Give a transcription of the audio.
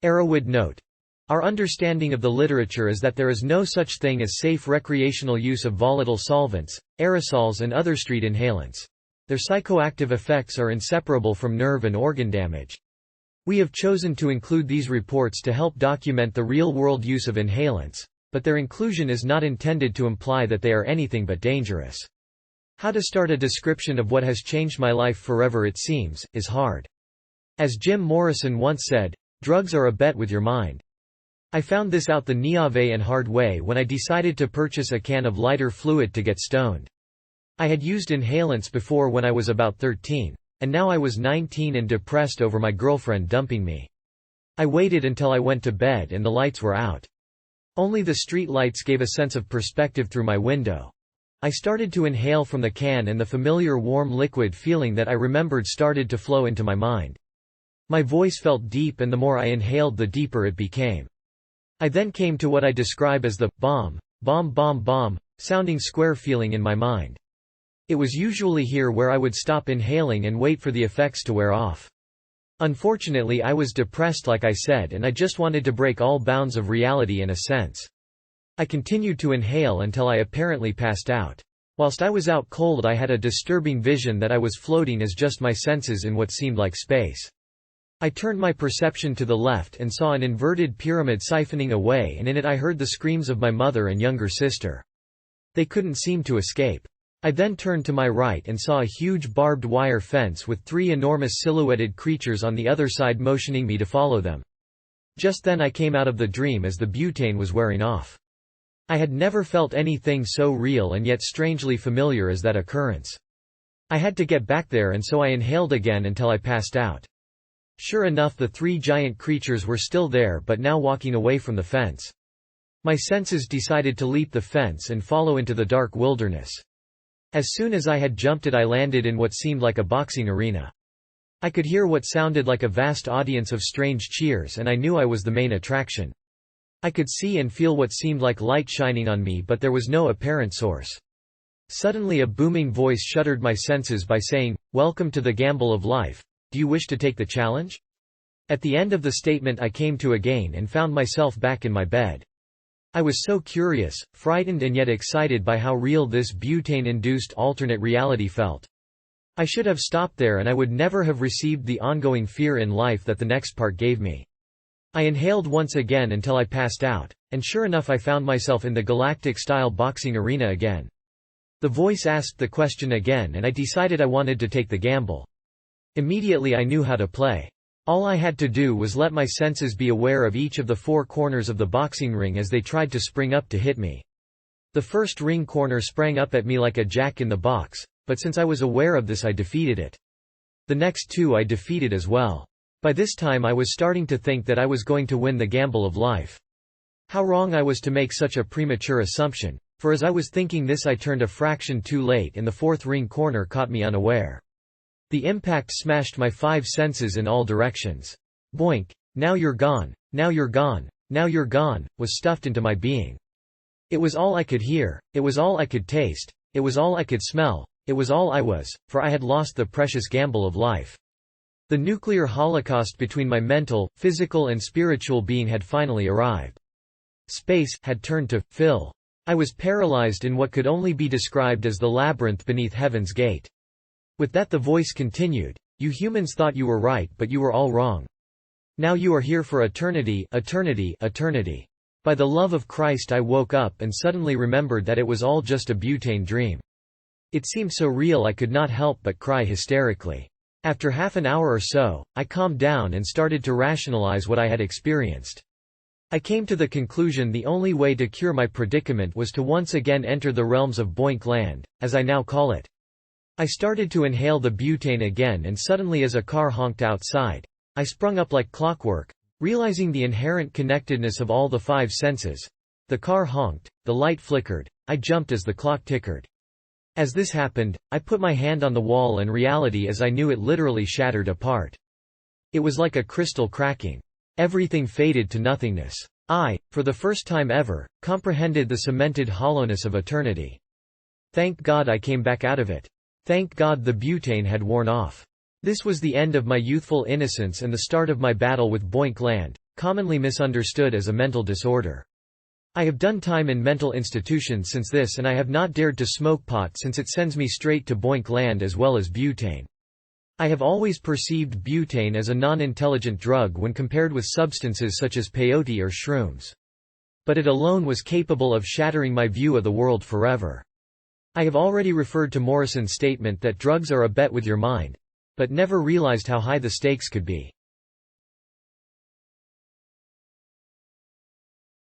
Erowid note. Our understanding of the literature is that there is no such thing as safe recreational use of volatile solvents, aerosols and other street inhalants. Their psychoactive effects are inseparable from nerve and organ damage. We have chosen to include these reports to help document the real-world use of inhalants, but their inclusion is not intended to imply that they are anything but dangerous. How to start a description of what has changed my life forever, it seems, is hard. As Jim Morrison once said, drugs are a bet with your mind. I found this out the Niave and hard way when I decided to purchase a can of lighter fluid to get stoned. I had used inhalants before when I was about 13, and now I was 19 and depressed over my girlfriend dumping me. I waited until I went to bed and the lights were out. Only the street lights gave a sense of perspective through my window. I started to inhale from the can and the familiar warm liquid feeling that I remembered started to flow into my mind. My voice felt deep and the more I inhaled the deeper it became. I then came to what I describe as the bomb, bomb bomb bomb, sounding square feeling in my mind. It was usually here where I would stop inhaling and wait for the effects to wear off. Unfortunately I was depressed like I said, and I just wanted to break all bounds of reality in a sense. I continued to inhale until I apparently passed out. Whilst I was out cold I had a disturbing vision that I was floating as just my senses in what seemed like space. I turned my perception to the left and saw an inverted pyramid siphoning away, and in it I heard the screams of my mother and younger sister. They couldn't seem to escape. I then turned to my right and saw a huge barbed wire fence with 3 enormous silhouetted creatures on the other side motioning me to follow them. Just then I came out of the dream as the butane was wearing off. I had never felt anything so real and yet strangely familiar as that occurrence. I had to get back there, and so I inhaled again until I passed out. Sure enough, the 3 giant creatures were still there, but now walking away from the fence. My senses decided to leap the fence and follow into the dark wilderness. As soon as I had jumped it, I landed in what seemed like a boxing arena. I could hear what sounded like a vast audience of strange cheers, and I knew I was the main attraction. I could see and feel what seemed like light shining on me, but there was no apparent source. Suddenly a booming voice shuddered my senses by saying, "Welcome to the gamble of life. Do you wish to take the challenge?" At the end of the statement I came to again and found myself back in my bed. I was so curious, frightened and yet excited by how real this butane-induced alternate reality felt. I should have stopped there and I would never have received the ongoing fear in life that the next part gave me. I inhaled once again until I passed out, and sure enough I found myself in the galactic-style boxing arena again. The voice asked the question again and I decided I wanted to take the gamble. Immediately I knew how to play. All I had to do was let my senses be aware of each of the 4 corners of the boxing ring as they tried to spring up to hit me. The first ring corner sprang up at me like a jack in the box, but since I was aware of this I defeated it. The next 2 I defeated as well. By this time I was starting to think that I was going to win the gamble of life. How wrong I was to make such a premature assumption, for as I was thinking this I turned a fraction too late and the 4th ring corner caught me unaware. The impact smashed my 5 senses in all directions. Boink! Now you're gone, now you're gone, now you're gone, was stuffed into my being. It was all I could hear, it was all I could taste, it was all I could smell, it was all I was, for I had lost the precious gamble of life. The nuclear holocaust between my mental, physical and spiritual being had finally arrived. Space had turned to fill. I was paralyzed in what could only be described as the labyrinth beneath Heaven's Gate. With that the voice continued, "You humans thought you were right, but you were all wrong. Now you are here for eternity, eternity, eternity." By the love of Christ I woke up and suddenly remembered that it was all just a butane dream. It seemed so real I could not help but cry hysterically. After half an hour or so, I calmed down and started to rationalize what I had experienced. I came to the conclusion the only way to cure my predicament was to once again enter the realms of Boink Land, as I now call it. I started to inhale the butane again, and suddenly as a car honked outside, I sprung up like clockwork, realizing the inherent connectedness of all the 5 senses. The car honked, the light flickered, I jumped as the clock tickered. As this happened, I put my hand on the wall and reality as I knew it literally shattered apart. It was like a crystal cracking. Everything faded to nothingness. I, for the first time ever, comprehended the cemented hollowness of eternity. Thank God I came back out of it. Thank God the butane had worn off. This was the end of my youthful innocence and the start of my battle with Boink Land, commonly misunderstood as a mental disorder. I have done time in mental institutions since this, and I have not dared to smoke pot since it sends me straight to boink land, as well as butane. I have always perceived butane as a non-intelligent drug when compared with substances such as peyote or shrooms. But it alone was capable of shattering my view of the world forever. I have already referred to Morrison's statement that drugs are a bet with your mind, but never realized how high the stakes could be.